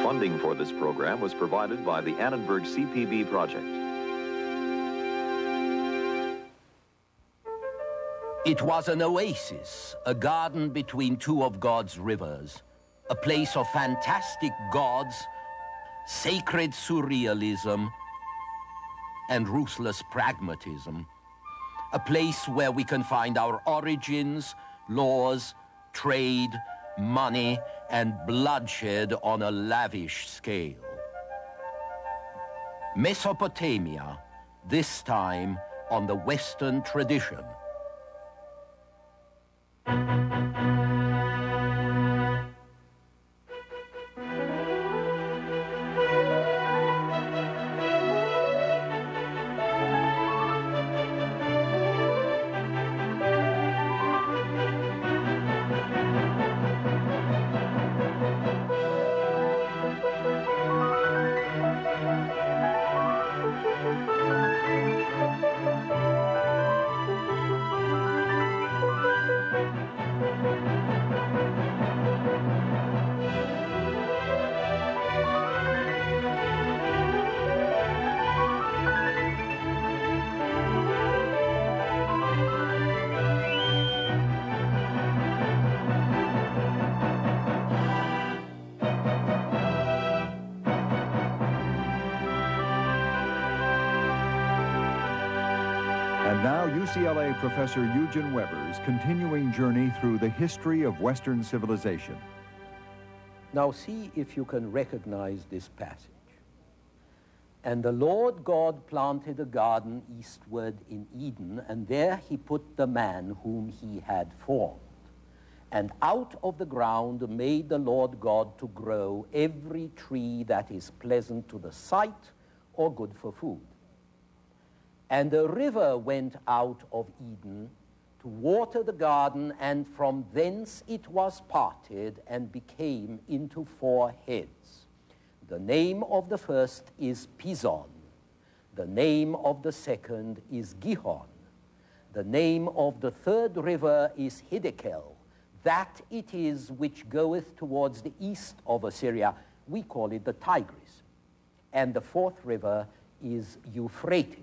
Funding for this program was provided by the Annenberg CPB project. It was an oasis, a garden between two of God's rivers, a place of fantastic gods, sacred surrealism, and ruthless pragmatism. A place where we can find our origins, laws, trade, money, and bloodshed on a lavish scale. Mesopotamia, this time on the Western tradition. And now UCLA Professor Eugen Weber's continuing journey through the history of Western civilization. Now see if you can recognize this passage. And the Lord God planted a garden eastward in Eden, and there he put the man whom he had formed. And out of the ground made the Lord God to grow every tree that is pleasant to the sight or good for food. And a river went out of Eden to water the garden, and from thence it was parted and became into 4 heads. The name of the first is Pison. The name of the second is Gihon. The name of the third river is Hiddekel. That it is which goeth towards the east of Assyria. We call it the Tigris. And the 4th river is Euphrates.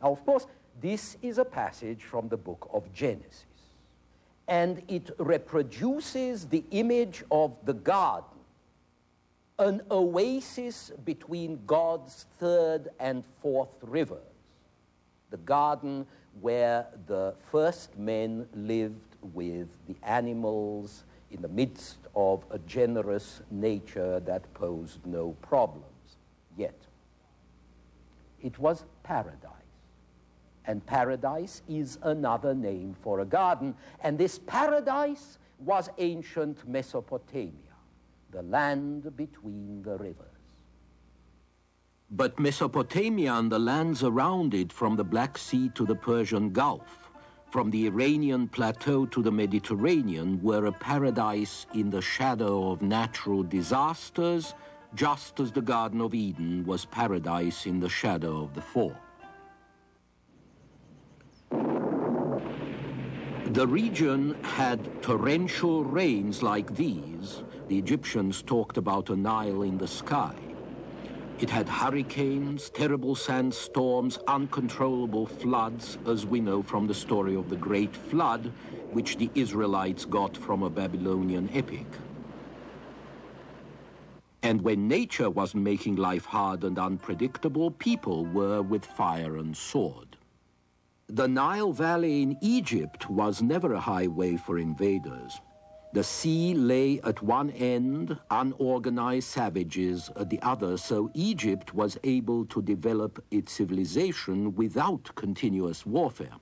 Now, of course, this is a passage from the book of Genesis, and it reproduces the image of the garden, an oasis between God's 3rd and 4th rivers, the garden where the first men lived with the animals in the midst of a generous nature that posed no problems yet. It was paradise. And paradise is another name for a garden. And this paradise was ancient Mesopotamia, the land between the rivers. But Mesopotamia and the lands around it, from the Black Sea to the Persian Gulf, from the Iranian plateau to the Mediterranean, were a paradise in the shadow of natural disasters, just as the Garden of Eden was paradise in the shadow of the fall. The region had torrential rains like these. The Egyptians talked about a Nile in the sky. It had hurricanes, terrible sandstorms, uncontrollable floods, as we know from the story of the Great Flood, which the Israelites got from a Babylonian epic. And when nature was making life hard and unpredictable, people were with fire and sword. The Nile Valley in Egypt was never a highway for invaders. The sea lay at one end, unorganized savages at the other, so Egypt was able to develop its civilization without continuous warfare.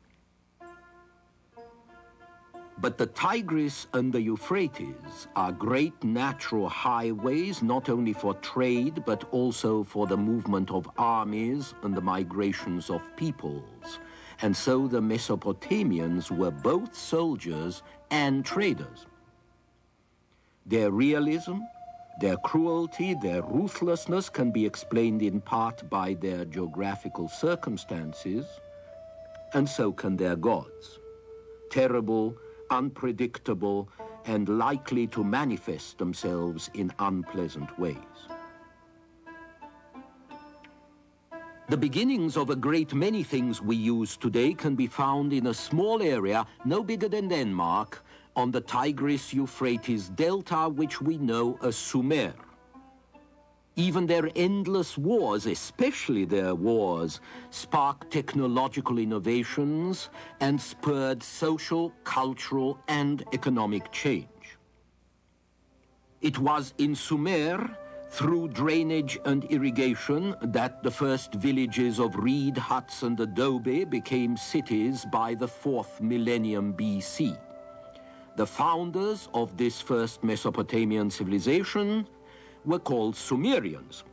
But the Tigris and the Euphrates are great natural highways, not only for trade, but also for the movement of armies and the migrations of peoples. And so the Mesopotamians were both soldiers and traders. Their realism, their cruelty, their ruthlessness can be explained in part by their geographical circumstances, and so can their gods. terrible, unpredictable, and likely to manifest themselves in unpleasant ways. The beginnings of a great many things we use today can be found in a small area no bigger than Denmark on the Tigris-Euphrates delta, which we know as Sumer. Even their endless wars, especially their wars, sparked technological innovations and spurred social, cultural, and economic change. It was in Sumer, through drainage and irrigation, that the first villages of reed huts and adobe became cities by the 4th millennium BC. The founders of this first Mesopotamian civilization were called Sumerians.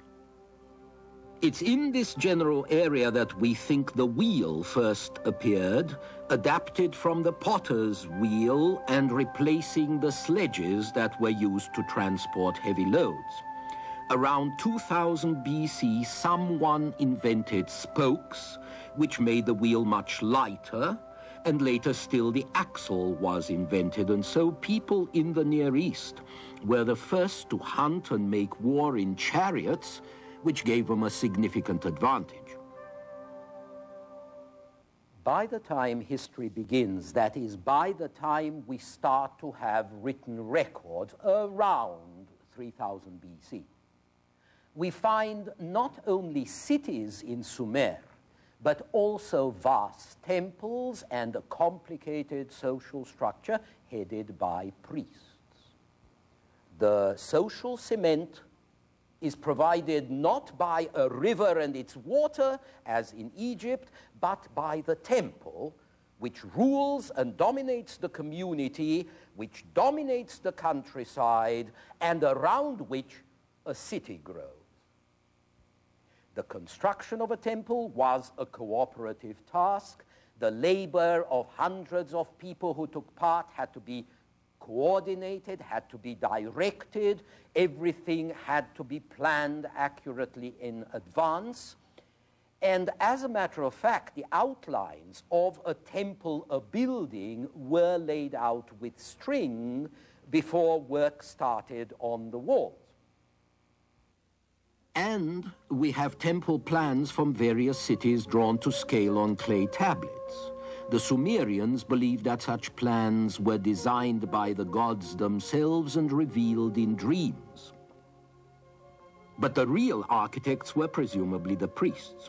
It's in this general area that we think the wheel first appeared, adapted from the potter's wheel and replacing the sledges that were used to transport heavy loads. Around 2000 BC, someone invented spokes, which made the wheel much lighter, and later still the axle was invented, and so people in the Near East were the first to hunt and make war in chariots, which gave them a significant advantage. By the time history begins, that is, by the time we start to have written records around 3000 BC, we find not only cities in Sumer, but also vast temples and a complicated social structure headed by priests. The social cement is provided not by a river and its water, as in Egypt, but by the temple, which rules and dominates the community, which dominates the countryside, and around which a city grows. The construction of a temple was a cooperative task. The labor of hundreds of people who took part had to be coordinated, had to be directed. Everything had to be planned accurately in advance. And as a matter of fact, the outlines of a temple, a building, were laid out with string before work started on the walls. And we have temple plans from various cities drawn to scale on clay tablets. The Sumerians believed that such plans were designed by the gods themselves and revealed in dreams. But the real architects were presumably the priests.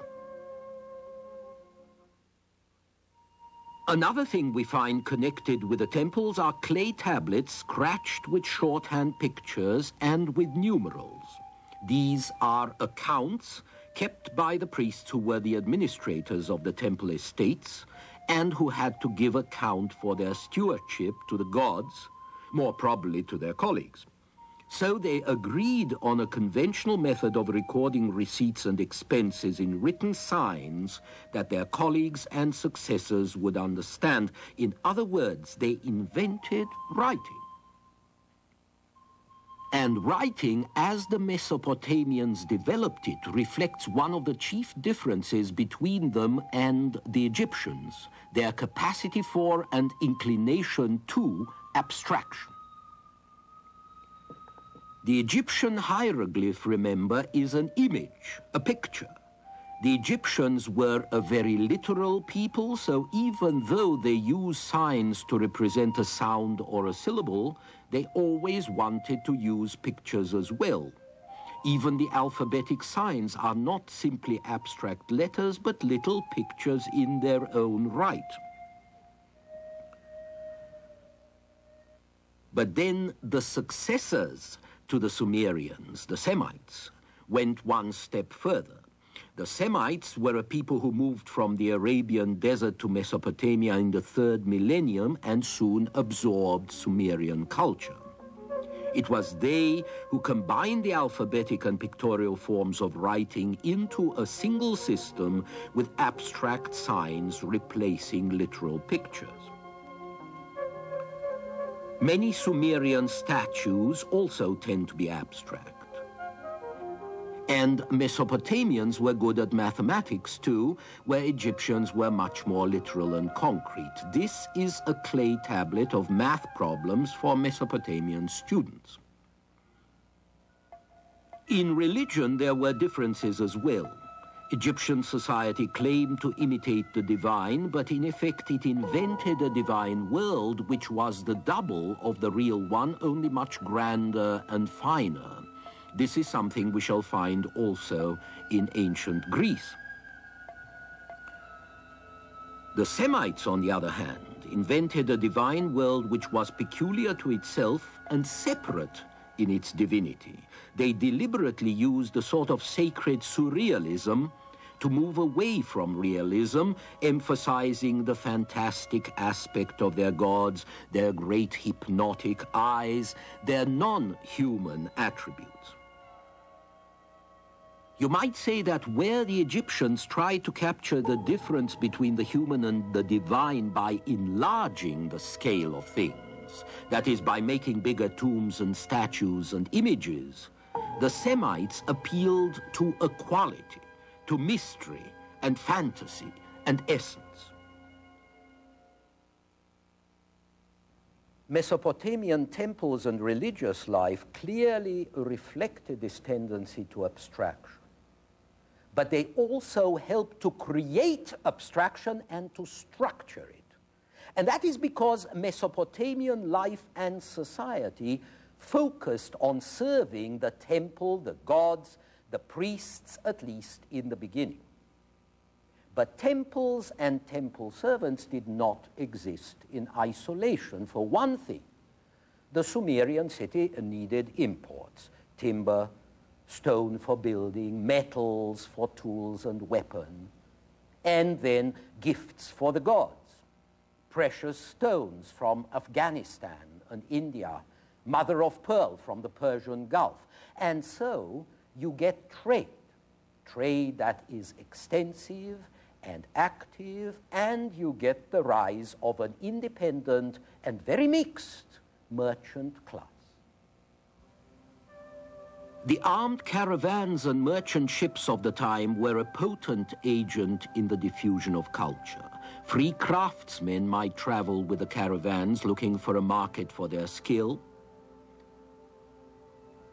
Another thing we find connected with the temples are clay tablets scratched with shorthand pictures and with numerals. These are accounts kept by the priests who were the administrators of the temple estates and who had to give account for their stewardship to the gods, more probably to their colleagues. So they agreed on a conventional method of recording receipts and expenses in written signs that their colleagues and successors would understand. In other words, they invented writing. And writing, as the Mesopotamians developed it, reflects one of the chief differences between them and the Egyptians, their capacity for and inclination to abstraction. The Egyptian hieroglyph, remember, is an image, a picture. The Egyptians were a very literal people, so even though they used signs to represent a sound or a syllable, they always wanted to use pictures as well. Even the alphabetic signs are not simply abstract letters, but little pictures in their own right. But then the successors to the Sumerians, the Semites, went one step further. The Semites were a people who moved from the Arabian desert to Mesopotamia in the 3rd millennium and soon absorbed Sumerian culture. It was they who combined the alphabetic and pictorial forms of writing into a single system with abstract signs replacing literal pictures. Many Sumerian statues also tend to be abstract. And Mesopotamians were good at mathematics too, where Egyptians were much more literal and concrete. This is a clay tablet of math problems for Mesopotamian students. In religion, there were differences as well. Egyptian society claimed to imitate the divine, but in effect it invented a divine world which was the double of the real one, only much grander and finer. This is something we shall find also in ancient Greece. The Semites, on the other hand, invented a divine world which was peculiar to itself and separate in its divinity. They deliberately used a sort of sacred surrealism to move away from realism, emphasizing the fantastic aspect of their gods, their great hypnotic eyes, their non-human attributes. You might say that where the Egyptians tried to capture the difference between the human and the divine by enlarging the scale of things, that is, by making bigger tombs and statues and images, the Semites appealed to equality, to mystery and fantasy and essence. Mesopotamian temples and religious life clearly reflected this tendency to abstraction. But they also helped to create abstraction and to structure it. And that is because Mesopotamian life and society focused on serving the temple, the gods, the priests, at least in the beginning. But temples and temple servants did not exist in isolation. For one thing, the Sumerian city needed imports, timber, stone for building, metals for tools and weapons, and then gifts for the gods, precious stones from Afghanistan and India, mother of pearl from the Persian Gulf. And so you get trade that is extensive and active, and you get the rise of an independent and very mixed merchant class. The armed caravans and merchant ships of the time were a potent agent in the diffusion of culture. Free craftsmen might travel with the caravans looking for a market for their skill.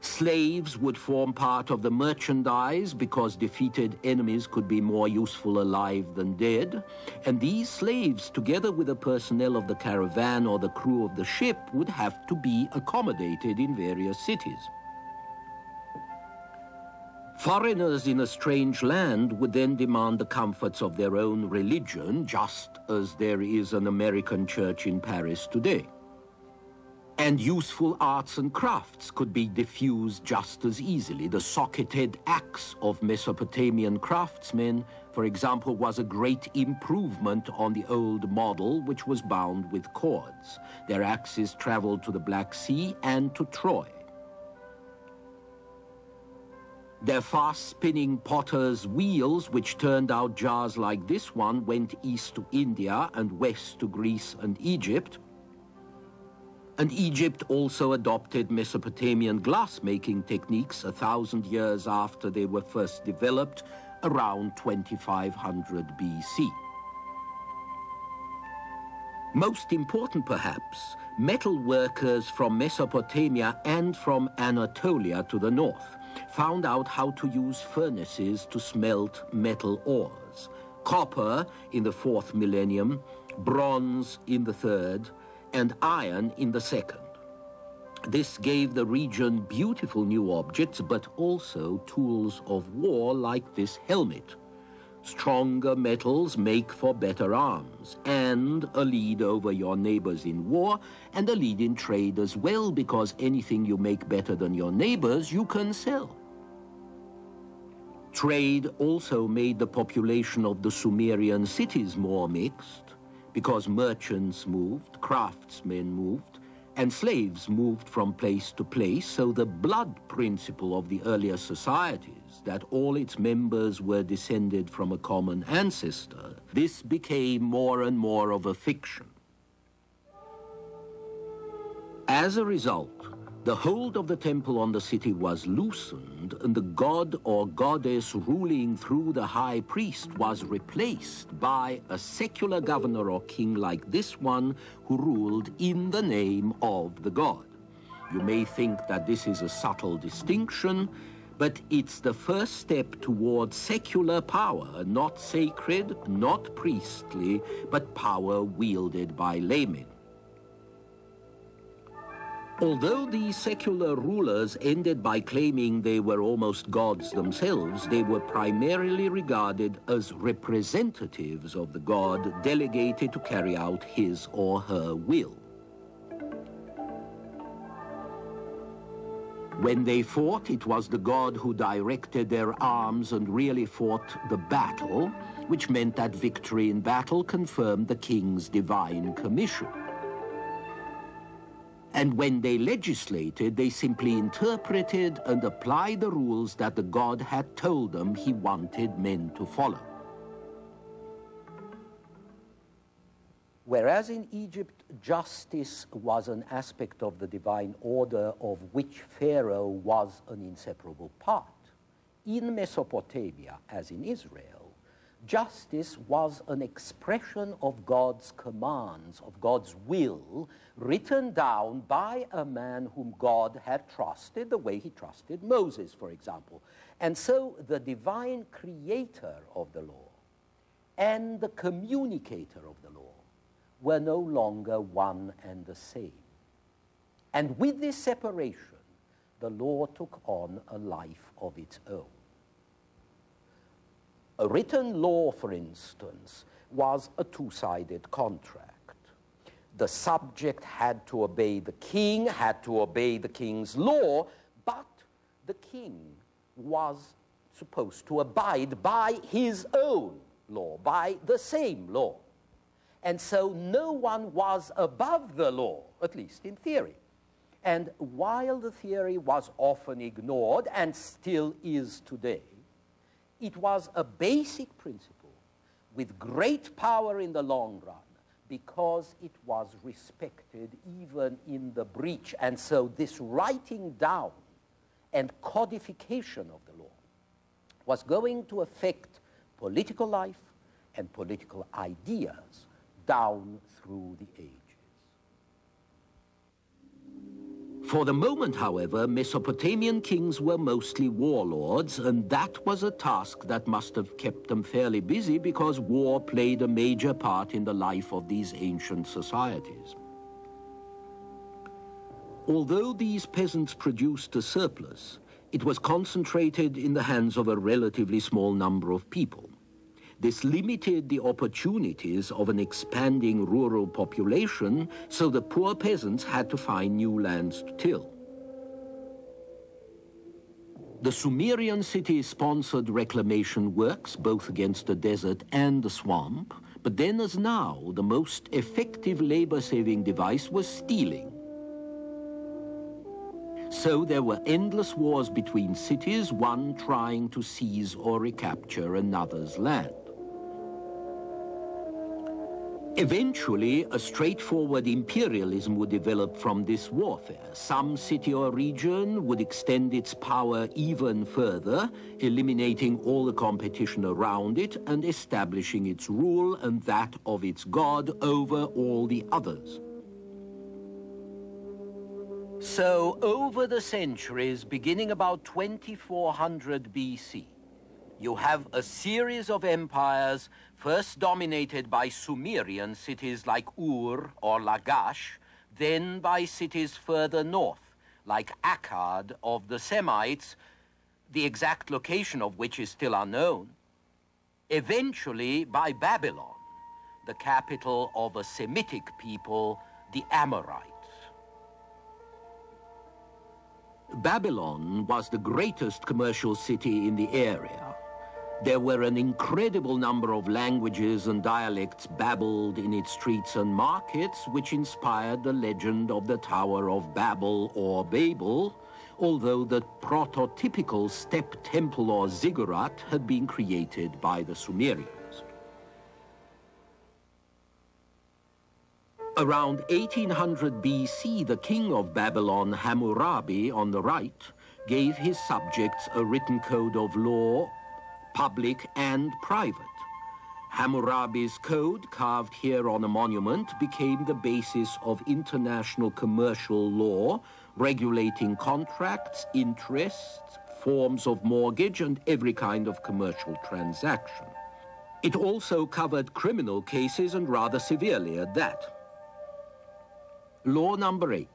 Slaves would form part of the merchandise because defeated enemies could be more useful alive than dead. And these slaves, together with the personnel of the caravan or the crew of the ship, would have to be accommodated in various cities. Foreigners in a strange land would then demand the comforts of their own religion, just as there is an American church in Paris today. And useful arts and crafts could be diffused just as easily. The socketed axe of Mesopotamian craftsmen, for example, was a great improvement on the old model, which was bound with cords. Their axes traveled to the Black Sea and to Troy. Their fast-spinning potter's wheels, which turned out jars like this one, went east to India and west to Greece and Egypt. And Egypt also adopted Mesopotamian glass-making techniques 1,000 years after they were first developed, around 2500 BC. Most important, perhaps, metal workers from Mesopotamia and from Anatolia to the north found out how to use furnaces to smelt metal ores. Copper in the 4th millennium, bronze in the 3rd, and iron in the 2nd. This gave the region beautiful new objects, but also tools of war like this helmet. Stronger metals make for better arms, and a lead over your neighbors in war, and a lead in trade as well, because anything you make better than your neighbors, you can sell. Trade also made the population of the Sumerian cities more mixed, because merchants moved, craftsmen moved, and slaves moved from place to place, so the blood principle of the earlier societies, that all its members were descended from a common ancestor, this became more and more of a fiction. As a result, The hold of the temple on the city was loosened, and the god or goddess ruling through the high priest was replaced by a secular governor or king like this one who ruled in the name of the god. You may think that this is a subtle distinction, but it's the first step toward secular power, not sacred, not priestly, but power wielded by laymen. Although these secular rulers ended by claiming they were almost gods themselves, they were primarily regarded as representatives of the god delegated to carry out his or her will. When they fought, it was the god who directed their arms and really fought the battle, which meant that victory in battle confirmed the king's divine commission. And when they legislated, they simply interpreted and applied the rules that the god had told them he wanted men to follow. Whereas in Egypt, justice was an aspect of the divine order of which Pharaoh was an inseparable part, in Mesopotamia, as in Israel, justice was an expression of God's commands, of God's will, written down by a man whom God had trusted, the way he trusted Moses, for example. And so the divine creator of the law and the communicator of the law were no longer one and the same. And with this separation, the law took on a life of its own. A written law, for instance, was a two-sided contract. The subject had to obey the king, had to obey the king's law, but the king was supposed to abide by his own law, by the same law. And so no one was above the law, at least in theory. And while the theory was often ignored, and still is today, it was a basic principle with great power in the long run because it was respected even in the breach. And so this writing down and codification of the law was going to affect political life and political ideas down through the ages. For the moment, however, Mesopotamian kings were mostly warlords, and that was a task that must have kept them fairly busy because war played a major part in the life of these ancient societies. Although these peasants produced a surplus, it was concentrated in the hands of a relatively small number of people. This limited the opportunities of an expanding rural population, so the poor peasants had to find new lands to till. The Sumerian cities sponsored reclamation works, both against the desert and the swamp, but then as now, the most effective labor-saving device was stealing. So there were endless wars between cities, one trying to seize or recapture another's land. Eventually, a straightforward imperialism would develop from this warfare. Some city or region would extend its power even further, eliminating all the competition around it and establishing its rule and that of its god over all the others. So, over the centuries, beginning about 2400 BC, you have a series of empires first dominated by Sumerian cities like Ur or Lagash, then by cities further north, like Akkad of the Semites, the exact location of which is still unknown, eventually by Babylon, the capital of a Semitic people, the Amorites. Babylon was the greatest commercial city in the area. There were an incredible number of languages and dialects babbled in its streets and markets, which inspired the legend of the Tower of Babel or Babel, although the prototypical step temple or ziggurat had been created by the Sumerians. Around 1800 BC, the king of Babylon, Hammurabi, on the right, gave his subjects a written code of law, public and private. Hammurabi's code, carved here on a monument, became the basis of international commercial law, regulating contracts, interests, forms of mortgage, and every kind of commercial transaction. It also covered criminal cases, and rather severely at that. Law number 8.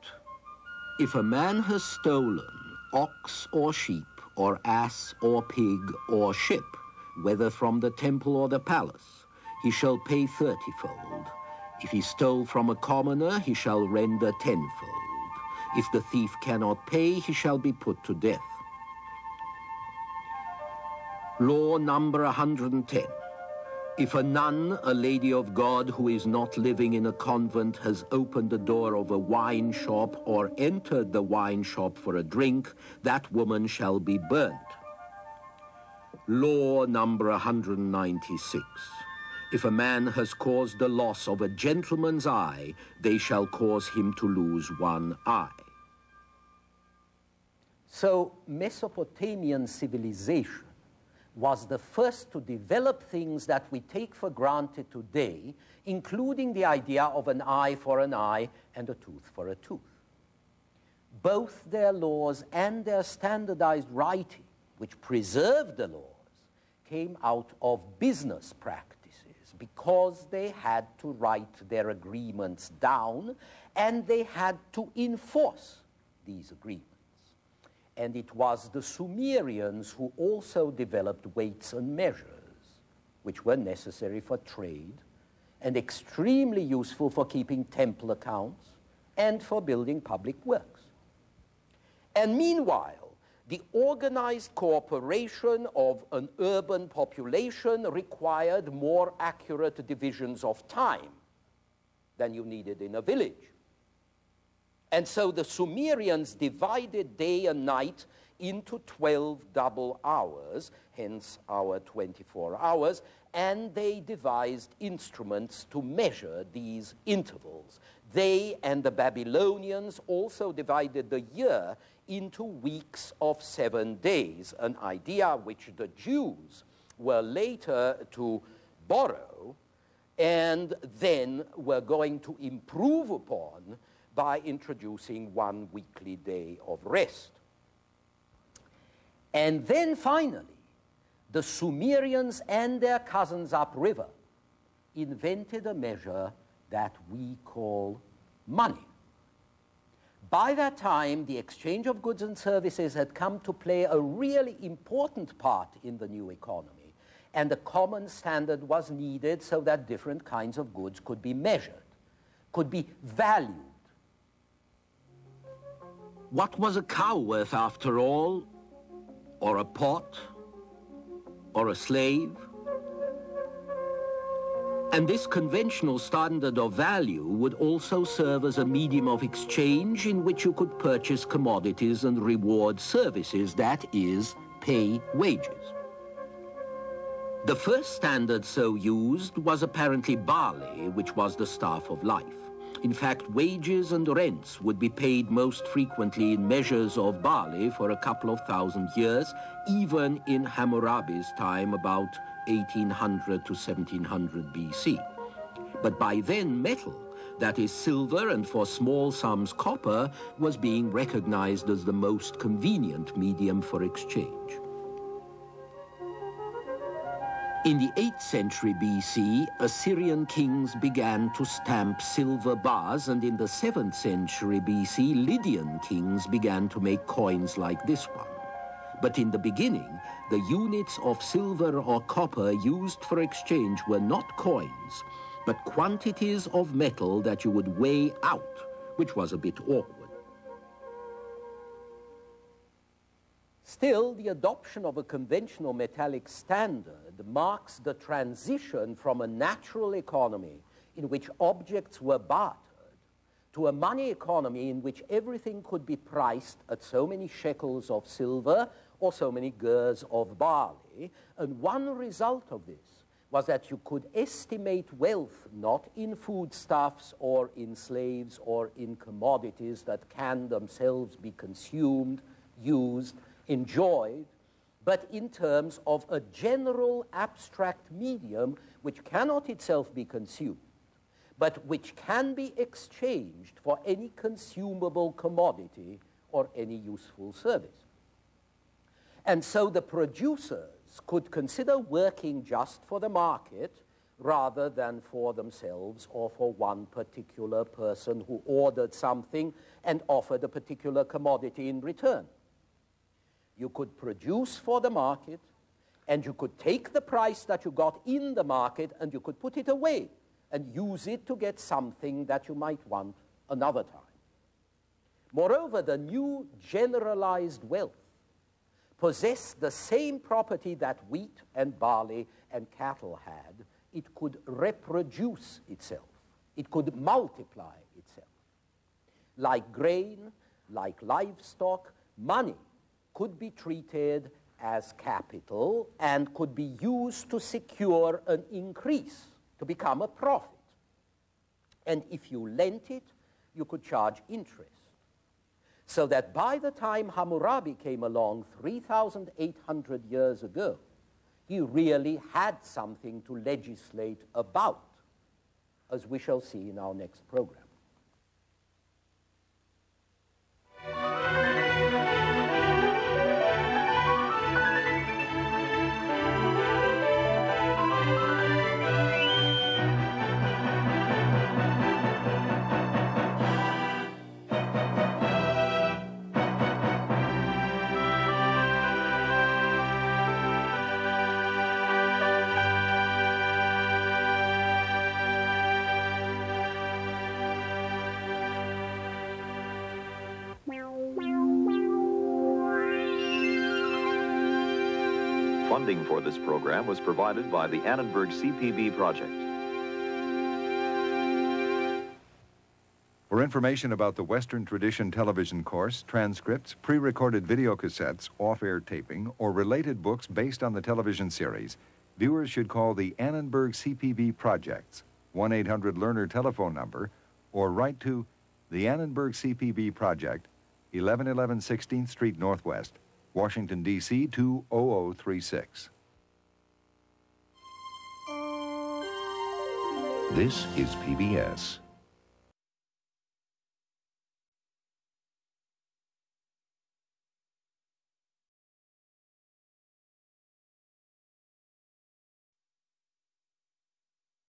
If a man has stolen ox or sheep, or ass or pig or ship, whether from the temple or the palace, he shall pay 30-fold. If he stole from a commoner, he shall render 10-fold. If the thief cannot pay, he shall be put to death. Law number 110. If a nun, a lady of God who is not living in a convent, has opened the door of a wine shop or entered the wine shop for a drink, that woman shall be burnt. Law number 196. If a man has caused the loss of a gentleman's eye, they shall cause him to lose one eye. So Mesopotamian civilization was the first to develop things that we take for granted today, including the idea of an eye for an eye and a tooth for a tooth. Both their laws and their standardized writing, which preserved the laws, came out of business practices because they had to write their agreements down and they had to enforce these agreements. And it was the Sumerians who also developed weights and measures, which were necessary for trade and extremely useful for keeping temple accounts and for building public works. And meanwhile, the organized cooperation of an urban population required more accurate divisions of time than you needed in a village. And so the Sumerians divided day and night into 12 double hours, hence our 24 hours, and they devised instruments to measure these intervals. They and the Babylonians also divided the year into weeks of 7 days, an idea which the Jews were later to borrow and then were going to improve upon by introducing 1 weekly day of rest. And then finally, the Sumerians and their cousins upriver invented a measure that we call money. By that time, the exchange of goods and services had come to play a really important part in the new economy, and a common standard was needed so that different kinds of goods could be measured, could be valued. What was a cow worth after all? Or a pot? Or a slave? And this conventional standard of value would also serve as a medium of exchange in which you could purchase commodities and reward services, that is, pay wages. The first standard so used was apparently barley, which was the staff of life. In fact, wages and rents would be paid most frequently in measures of barley for a couple of thousand years, even in Hammurabi's time, about 1800 to 1700 BC. But by then, metal, that is silver and for small sums copper, was being recognized as the most convenient medium for exchange. In the 8th century BC, Assyrian kings began to stamp silver bars, and in the 7th century BC, Lydian kings began to make coins like this one. But in the beginning, the units of silver or copper used for exchange were not coins, but quantities of metal that you would weigh out, which was a bit awkward. Still, the adoption of a conventional metallic standard marks the transition from a natural economy in which objects were bartered to a money economy in which everything could be priced at so many shekels of silver or so many gers of barley. And one result of this was that you could estimate wealth not in foodstuffs or in slaves or in commodities that can themselves be consumed, used, enjoyed, but in terms of a general abstract medium which cannot itself be consumed, but which can be exchanged for any consumable commodity or any useful service. And so the producers could consider working just for the market rather than for themselves or for one particular person who ordered something and offered a particular commodity in return. You could produce for the market, and you could take the price that you got in the market and you could put it away and use it to get something that you might want another time. Moreover, the new generalized wealth possessed the same property that wheat and barley and cattle had. It could reproduce itself. It could multiply itself. Like grain, like livestock, money could be treated as capital and could be used to secure an increase, to become a profit. And if you lent it, you could charge interest. So that by the time Hammurabi came along 3,800 years ago, he really had something to legislate about, as we shall see in our next program. Funding for this program was provided by the Annenberg CPB project. For information about the Western Tradition television course, transcripts, pre-recorded video cassettes, off-air taping, or related books based on the television series, viewers should call the Annenberg CPB projects 1-800-LEARNER telephone number, or write to the Annenberg CPB project, 1111 16th Street Northwest, Washington, D.C. 20036. This is PBS.